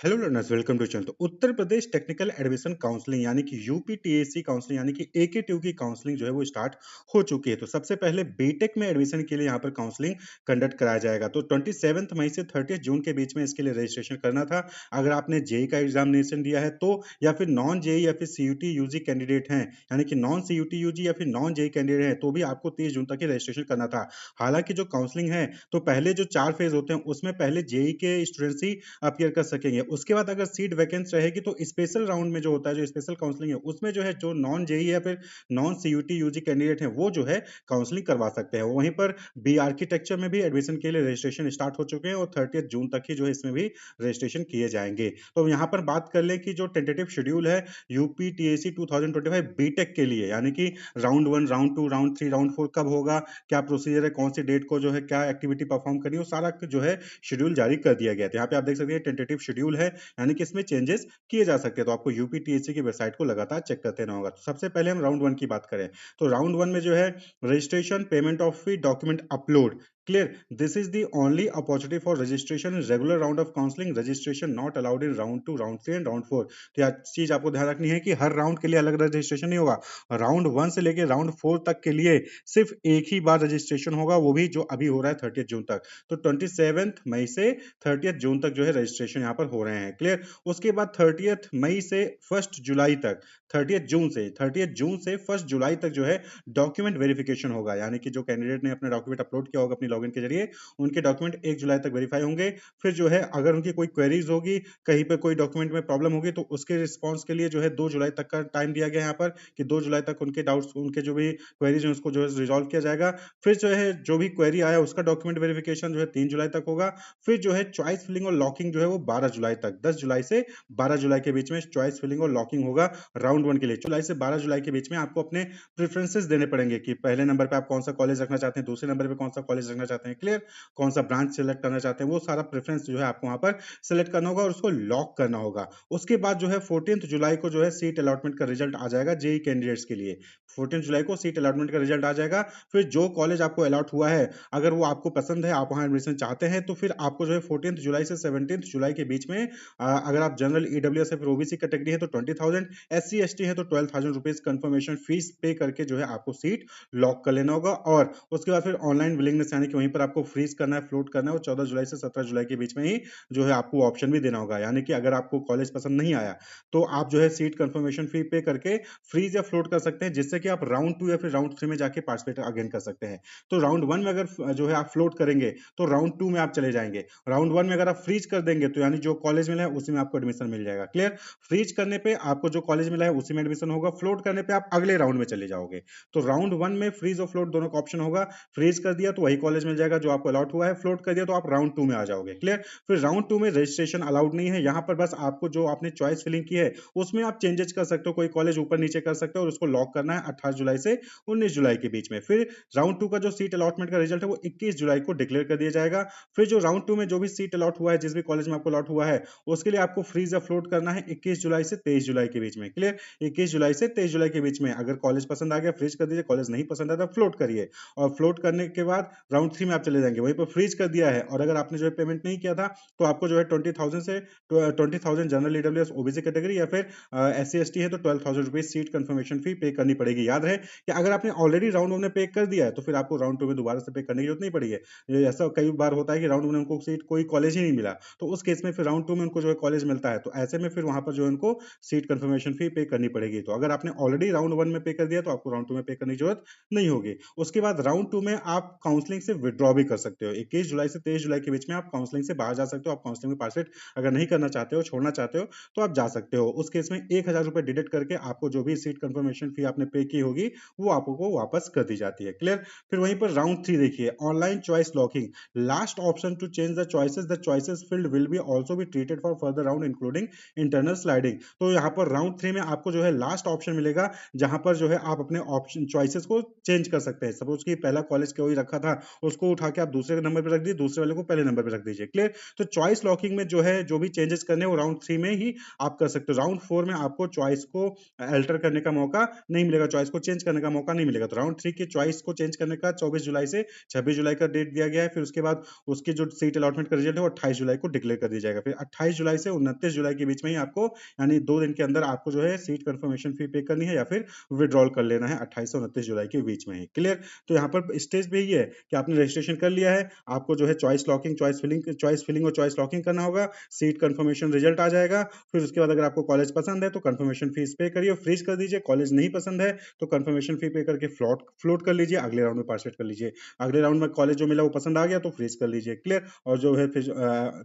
Hello learners, welcome to channel. तो Uttar Pradesh technical admission counselling यानी कि यूपीटीएससी काउंसलिंग यानी कि एके2 की काउंसलिंग जो है वो स्टार्ट हो चुकी है। तो सबसे पहले बीटेक में एडमिशन के लिए यहाँ पर काउंसलिंग कंडक्ट कराया जाएगा। तो 27 मई से 30 जून के बीच में इसके लिए रजिस्ट्रेशन करना था। अगर आपने जेई का एग्जामिनेशन दिया है तो, या फिर नॉन जेई या फिर सीयूटी यूजी कैंडिडेट हैं, यानी कि नॉन सीयूटी यूजी या फिर नॉन जेई कैंडिडेट हैं, तो भी आपको 30 जून तक ही रजिस्ट्रेशन करना था। हालांकि जो काउंसलिंग है, तो पहले जो 4 फेज होते हैं उसमें पहले जेई के स्टूडेंट्स ही अपीयर कर सकेंगे। उसके बाद अगर सीट वैकेंट रहेगी तो स्पेशल राउंड में जो होता है, जो स्पेशल काउंसलिंग है, उसमें जो है जो नॉन जेई या फिर नॉन सीयूटी यूजी कैंडिडेट हैं वो जो है काउंसलिंग करवा सकते हैं। वहीं पर बी आर्किटेक्चर में भी एडमिशन के लिए रजिस्ट्रेशन स्टार्ट हो चुके हैं और 30 जून तक ही जो है इसमें भी रजिस्ट्रेशन किए जाएंगे। तो यहाँ पर बात कर लें कि जो टेंटेटिव शेड्यूल है यूपी टीएसी 2025 बीटेक के लिए, यानी कि राउंड 1, राउंड 2, राउंड 3, राउंड 4 कब होगा, क्या प्रोसीजर है, कौन सी डेट को जो है क्या एक्टिविटी परफॉर्म करनी है, वो सारा जो है शेड्यूल जारी कर दिया गया था। यहाँ पे आप देख सकते हैं टेंटेटिव शेड्यूल है, यानी कि इसमें चेंजेस किए जा सकते हैं। तो आपको यूपीटीएससी की वेबसाइट को लगातार चेक करते रहना होगा। तो सबसे पहले हम राउंड 1 की बात करें, तो राउंड 1 में जो है registration, payment of fee, document upload, clear, this is the only opportunity for registration in regular round of counseling. Registration not allowed in round 2, round 3 and round 4. तो यह चीज आपको ध्यान रखनी है कि हर राउंड के लिए अलग रजिस्ट्रेशन नहीं होगा। राउंड 1 से लेकर राउंड 4 तक के लिए सिर्फ एक ही बार रजिस्ट्रेशन होगा, वो भी जो अभी हो रहा है 30 जून तक। तो 27 मई से 30 जून तक जो है रजिस्ट्रेशन यहाँ पर हो रहे हैं। क्लियर। उसके बाद 30 मई से 1 जुलाई तक, 30 जून से 1 जुलाई तक जो है डॉक्यूमेंट वेरिफिकेशन होगा, यानी कि जो कैंडिडेट ने अपना डॉक्यूमेंट अपलोड किया होगा अपनी लॉगिन के जरिए, उनके डॉक्यूमेंट 1 जुलाई तक वेरीफाई होंगे। फिर जो है अगर उनकी कोई क्वेरीज होगी, कहीं पे कोई डॉक्यूमेंट में प्रॉब्लम होगी, तो उसके रिस्पांस के लिए जो है 2 जुलाई तक का टाइम दिया गया है यहाँ पर, कि 2 जुलाई तक उनके डाउट्स, उनके जो भी क्वेरीज हैं उसको जो है रिजॉल्व किया जाएगा। फिर जो है जो भी क्वेरी आया उसका डॉक्यूमेंट वेरिफिकेशन जो है 3 जुलाई तक होगा। फिर जो है चॉइस फिलिंग और लॉकिंग जो है वो 12 जुलाई तक, 10 जुलाई से 12 जुलाई के बीच में चॉइस फिलिंग और लॉकिंग होगा राउंड 1 के लिए। जुलाई से 12 जुलाई के बीच में आपको अपने प्रेफरेंसेस देने पड़ेंगे कि पहले नंबर पे आप कौन सा कॉलेज रखना चाहते हैं, दूसरे नंबर पे कौन सा कॉलेज रखना चाहते हैं, क्लियर, कौन सा ब्रांच सेलेक्ट करना चाहते हैं, वो सारा प्रेफरेंस जो है आपको वहां पर सेलेक्ट करना होगा और उसको लॉक करना होगा। उसके बाद जो है 14 जुलाई को जो है सीट अलॉटमेंट का रिजल्ट आ जाएगा जेई कैंडिडेट्स के लिए। 14 जुलाई को सीट अलॉटमेंट का रिजल्ट आ जाएगा। फिर जो कॉलेज आपको अलॉट हुआ है, अगर वो आपको पसंद है, आप वहां एडमिशन चाहते हैं, तो फिर आपको जो है 14 जुलाई से 17 जुलाई के बीच में अगर आप जनरल ईडब्ल्यूएस या फिर ओबीसी कैटेगरी है तो 20,000, एससी एसटी है तो 12,000 रुपीज कंफर्मेशन फीस पे करके जो है आपको सीट लॉक कर लेना होगा। और उसके बाद फिर ऑनलाइन विलिंगनेस, यानी कि वहीं पर आपको फ्रीज करना है, फ्लोट करना है, वो 14 जुलाई से 17 जुलाई के बीच में ही जो है आपको ऑप्शन भी देना होगा। यानी कि अगर आपको कॉलेज पसंद नहीं आया तो आप जो है सीट कंफर्मेशन फी पे करके फ्रीज या फ्लोट कर सकते हैं, जिससे कि आप राउंड 2 या फिर राउंड 3 में जाके पार्टिसिपेट अगेन कर सकते हैं। तो राउंड 1 में अगर जो है आप फ्लोट करेंगे तो राउंड 2 में आप चले जाएंगे। राउंड 1 में अगर आप फ्रीज कर देंगे तो यानी जो कॉलेज मिला है उसी में आपको एडमिशन मिल जाएगा। क्लियर। फ्रीज करने पे आपको जो कॉलेज मिला है उसी में एडमिशन होगा, फ्लोट करने पे आप अगले राउंड में चले जाओगे। तो राउंड 1 में फ्रीज और फ्लोट दोनों का ऑप्शन होगा। फ्रीज कर दिया तो वही कॉलेज मिल जाएगा जो आपको अलॉट हुआ है, फ्लोट कर दिया तो आप राउंड 2 में आ जाओगे। क्लियर। फिर राउंड 2 में रजिस्ट्रेशन अलाउड नहीं है, यहाँ पर बस आपको जो आपने चॉइस फिलिंग की है उसमें आप चेंजेस कर सकते हो, कोई कॉलेज ऊपर नीचे कर सकते हो और उसको लॉक करना है 18 जुलाई से 19 जुलाई के बीच में। फिर राउंड 2 का जो सीट अलॉटमेंट का रिजल्ट है वो 21 जुलाई को डिक्लेयर कर दिया जाएगा। फिर जो राउंड 2 में जो भी सीट अलॉट हुआ है, जिस भी कॉलेज में आपको अलॉट हुआ है, उसके लिए आपको फ्रीज या फ्लोट करना है 21 जुलाई से 23 जुलाई के बीच में। क्लियर। 21 जुलाई से 23 जुलाई के बीच में अगर कॉलेज पसंद आ गया फ्रीज कर दीजिए, कॉलेज नहीं पसंद आया तो फ्लोट करिए, और फ्लोट करने के बाद राउंड 3 में आप चले जाएंगे। वहीं पर फ्रीज कर दिया है और अगर आपने जो है पेमेंट नहीं किया था तो आपको जो है 20,000 जनरल ईडब्ल्यूएस ओबीसी कैटेगरी या फिर एससी एसटी है तो 12,000 रुपीज सीट कंफर्मेशन फी पे करनी पड़ेगी। याद रहे कि अगर आपने ऑलरेडी राउंड 1 में पे कर दिया है तो फिर आपको राउंड 2 में दोबारा से पे करने की जरूरत नहीं पड़ेगी। ऐसा कई बार होता है कि राउंड 1 में उनको सीट कोई कॉलेज ही नहीं मिला, तो उस केस में फिर राउंड 2 में उनको जो है कॉलेज मिलता है, तो ऐसे में फिर वहां पर जो है उनको सीट कंफर्मेशन फी पे करनी पड़ेगी। तो अगर आपने ऑलरेडी राउंड 1 में पे कर दिया तो आपको राउंड 2 में पे करने की जरूरत नहीं होगी। उसके बाद राउंड 2 में आप काउंसलिंग से विड्रॉ भी कर सकते हो। 21 जुलाई से 23 जुलाई के बीच में आप काउंसलिंग से बाहर जा सकते हो। आप काउंसलिंग में पार्टिसिपेट अगर नहीं करना चाहते हो, छोड़ना चाहते हो, तो आप जा सकते हो। उस केस में 1,000 रुपए डिडक्ट करके आपको जो भी सीट कंफर्मेशन फी आपने पे की होगी वो आपको वापस कर दी जाती है। क्लियर। फिर वहीं पर राउंड 3 देखिए, online choice locking, last option to change the choices field will be also be treated for further round including internal sliding. तो यहाँ पर राउंड 3 में आपके आपको जो है लास्ट ऑप्शन मिलेगा, जहाँ पर जो है आप अपने ऑप्शन चॉइसेस को चेंज कर सकते हैं। सपोज़ कि पहला कॉलेज कोई रखा था, उसको उठा के आप दूसरे नंबर पे रख दिए, दूसरे वाले को पहले नंबर पे रख दीजिए, क्लियर? तो चॉइस लॉकिंग में जो है, जो भी चेंजेस करने हैं वो राउंड 3 में ही आप कर सकते हो। राउंड 4 में आपको चॉइस को अल्टर करने का मौका नहीं मिलेगा, चॉइस को चेंज करने का मौका नहीं मिलेगा। तो राउंड 3 की चॉइस को चेंज करने का 24 जुलाई से 26 जुलाई का डेट दिया गया है। फिर उसके बाद उसकी जो सीट अलॉटमेंट का रिजल्ट है वो 28 जुलाई को डिक्लेयर कर दिया जाएगा। फिर 28 जुलाई से 29 जुलाई के बीच में ही आपको, यानी 2 दिन के अंदर आपको जो है सीट कंफर्मेशन फी पे करनी है या फिर विथड्रॉल कर लेना है 28 से 29 जुलाई के बीच में ही, क्लियर? तो यहाँ पर स्टेज पे ये है कि आपने रजिस्ट्रेशन कर लिया है, आपको जो है चॉइस लॉकिंग, चॉइस फिलिंग और चॉइस लॉकिंग करना होगा, सीट कंफर्मेशन रिजल्ट आ जाएगा। फिर उसके बाद अगर आपको कॉलेज पसंद है तो कंफर्मेशन फीस पे करिए, फ्रीज कर दीजिए। कॉलेज नहीं पसंद है तो कंफर्मेशन फी पे करके फ्लोट कर लीजिए, अगले राउंड में पार्टिसिपेट कर लीजिए। अगले राउंड में कॉलेज जो मिला वो पसंद आ गया तो फ्रीज कर लीजिए, क्लियर? और जो है फिर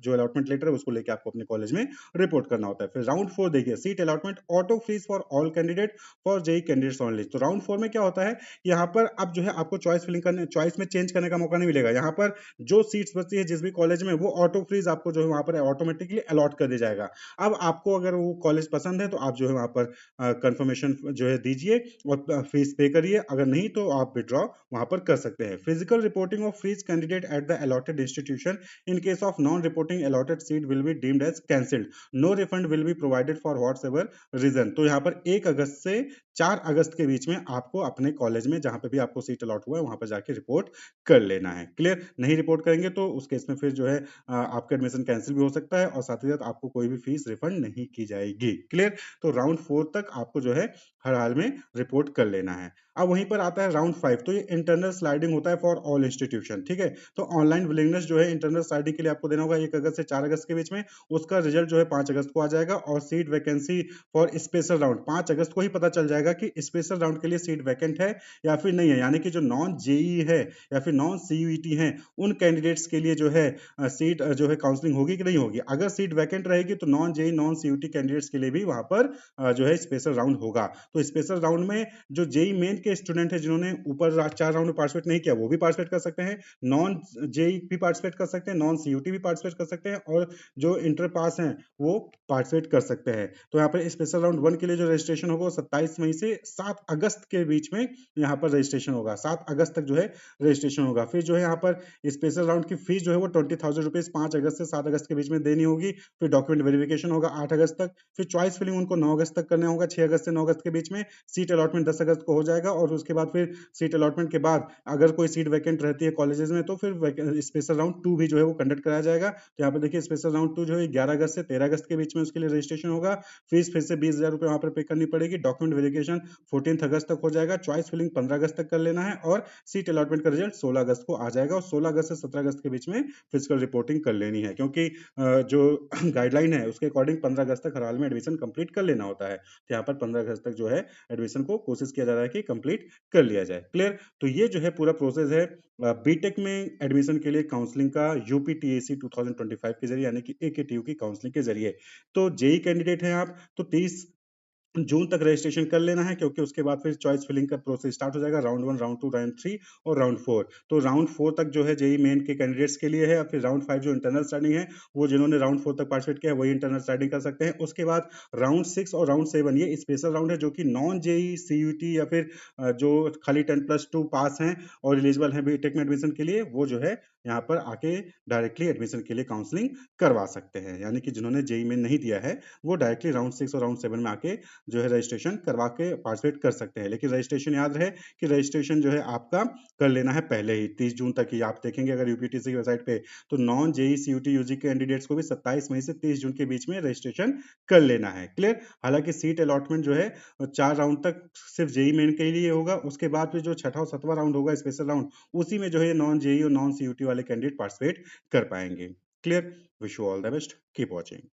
जो अलॉटमेंट लेटर है उसको लेके आपको अपने कॉलेज में रिपोर्ट करना होता है। फिर राउंड 4 देखिए, seat allotment auto freeze for all candidate for JEE candidates only. तो राउंड 4 में क्या होता है, यहाँ पर अब जो है आपको चॉइस फिलिंग करने, चॉइस में चेंज करने का मौका नहीं मिलेगा। यहाँ पर जो सीट्स बचती है जिस भी कॉलेज में, वो ऑटो फ्रीज आपको जो है वहां पर ऑटोमेटिकली अलॉट कर दिया जाएगा। अब आपको अगर वो कॉलेज पसंद है तो आप जो है वहां पर कंफर्मेशन जो है दीजिए और फीस पे करिए, अगर नहीं तो आप विड्रॉ वहां पर कर सकते हैं। Physical reporting of freeze candidate at the allotted institution in case of non reporting allotted seat will be deemed as cancelled, no refund will be provided for whatsoever reason. तो यहाँ पर 1 अगस्त से 4 अगस्त के बीच में आपको अपने कॉलेज में जहां पे भी आपको सीट अलॉट हुआ है वहां पर जाके रिपोर्ट कर लेना है, क्लियर? नहीं रिपोर्ट करेंगे तो उस केस में फिर जो है आपका एडमिशन कैंसिल भी हो सकता है और साथ ही साथ आपको कोई भी फीस रिफंड नहीं की जाएगी, क्लियर? तो राउंड 4 तक आपको जो है हर हाल में रिपोर्ट कर लेना है। अब वहीं पर आता है राउंड 5, तो ये इंटरनल स्लाइडिंग होता है फॉर ऑल इंस्टीट्यूशन, ठीक है? तो ऑनलाइन विलिंगनेस जो है इंटरनल स्लाइडिंग के लिए आपको देना होगा 1 अगस्त से 4 अगस्त के बीच में। उसका रिजल्ट जो है 5 अगस्त को आ जाएगा और seat vacancy for special round 5 अगस्त को ही पता चल जाएगा कि स्पेशल राउंड के लिए सीट वैकेंट है या फिर नहीं है। यानी कि जो नॉन जेईई है या फिर नॉन सीयूईटी है, उन कैंडिडेट्स के लिए जो है सीट जो है काउंसलिंग होगी कि नहीं होगी। अगर सीट वैकेंट रहेगी तो non JEE non CUET candidates के लिए भी वहां पर जो है स्पेशल राउंड होगा। तो स्पेशल राउंड में जो जेईई मेन के स्टूडेंट है जिन्होंने ऊपर 4 राउंड में पार्टिसिपेट नहीं किया वो भी पार्टिसिपेट कर सकते हैं, नॉन जेईई भी पार्टिसिपेट कर सकते हैं, नॉन सीयूटी भी पार्टिसिपेट कर सकते हैं और जो इंटर पास हैं वो पार्टिसिपेट कर सकते हैं। तो यहाँ पर स्पेशल राउंड 1 के लिए जो रजिस्ट्रेशन होगा वो 27 मई से 7 अगस्त के बीच में यहाँ पर रजिस्ट्रेशन होगा। 7 अगस्त तक जो है रजिस्ट्रेशन होगा। फिर जो है यहाँ पर स्पेशल राउंड की फीस जो है वो 20,000 रुपीज 5 अगस्त से 7 अगस्त के बीच में देनी होगी। फिर डॉक्यूमेंट वेरिफिकेशन होगा 8 अगस्त तक। फिर चॉइस फिलिंग उनको 9 अगस्त तक करना होगा, 6 अगस्त से 9 अगस्त के बीच में। सीट अलॉटमेंट 10 अगस्त को हो जाएगा और उसके बाद फिर सीट अलॉटमेंट के बाद अगर कोई सीट वैकेंट रहती है कॉलेजेस में तो फिर स्पेशल राउंड 2 भी जो है वो कंडक्ट कराया जाएगा। तो यहाँ पर देखिए स्पेशल राउंड 2 जो है 11 अगस्त से 13 अगस्त के बीच में उसके लिए रजिस्ट्रेशन होगा। फीस फिर से 20,000 रुपये वहां पर पे करनी पड़ेगी। डॉक्यूमेंट वेरिफिकेशन 14 अगस्त तक हो जाएगा। चॉइस फिलिंग 15 अगस्त तक कर लेना है और सीट अलॉटमेंट का रिजल्ट 16 अगस्त को आ जाएगा और 16 अगस्त से 17 अगस्त के बीच में फिजिकल रिपोर्टिंग कर लेनी है, क्योंकि जो गाइडलाइन है उसके अकॉर्डिंग 15 अगस्त तक हर हाल में एडमिशन कंप्लीट कर लेना होता है। तो यहाँ पर 15 अगस्त तक जो है एडमिशन को कोशिश किया जा रहा है कि कंप्लीट कर लिया जाए, क्लियर? तो ये जो है पूरा प्रोसेस है बीटेक में एडमिशन के लिए काउंसलिंग का यूपीटीएसी 2025 के जरिए, यानी कि एकेटीयू की काउंसलिंग के जरिए। तो जेई कैंडिडेट हैं आप तो 30 जून तक रजिस्ट्रेशन कर लेना है, क्योंकि उसके बाद फिर चॉइस फिलिंग का प्रोसेस स्टार्ट हो जाएगा। राउंड 1, राउंड 2, राउंड 3 और राउंड 4। तो राउंड 4 तक जो है जेईई मेन के कैंडिडेट्स के लिए है और फिर राउंड 5 जो इंटरनल स्टडी है वो जिन्होंने राउंड 4 तक पार्टिसिपेट किया है वही इंटरनल स्टडी कर सकते हैं। उसके बाद राउंड 6 और राउंड 7 ये स्पेशल राउंड है जो कि नॉन जेईई सीयूटी या फिर जो खाली 10+2 पास हैं और एलिजिबल हैं बीटेक में एडमिशन के लिए, वो जो है यहाँ पर आके डायरेक्टली एडमिशन के लिए काउंसलिंग करवा सकते हैं। यानी कि जिन्होंने जेईई में नहीं दिया है वो डायरेक्टली राउंड 6 और राउंड 7 में आके जो है रजिस्ट्रेशन करवा के पार्टिसिपेट कर सकते हैं। लेकिन रजिस्ट्रेशन याद रहे कि रजिस्ट्रेशन जो है आपका कर लेना है पहले ही 30 जून तक ही। आप देखेंगे अगर यूपीटीसी की वेबसाइट पे तो नॉन जेई सीयूटी यूजी के कैंडिडेट्स को भी 27 मई से 30 जून के बीच में रजिस्ट्रेशन कर लेना है, क्लियर? हालांकि सीट अलॉटमेंट जो है 4 राउंड तक सिर्फ जेई मेन के लिए होगा। उसके बाद फिर जो छठा और 7वां राउंड होगा स्पेशल राउंड, उसी में जो है नॉन जेई और नॉन सीयूटी वाले कैंडिडेट पार्टिसिपेट कर पाएंगे, clear? Wish you all the best, keep watching.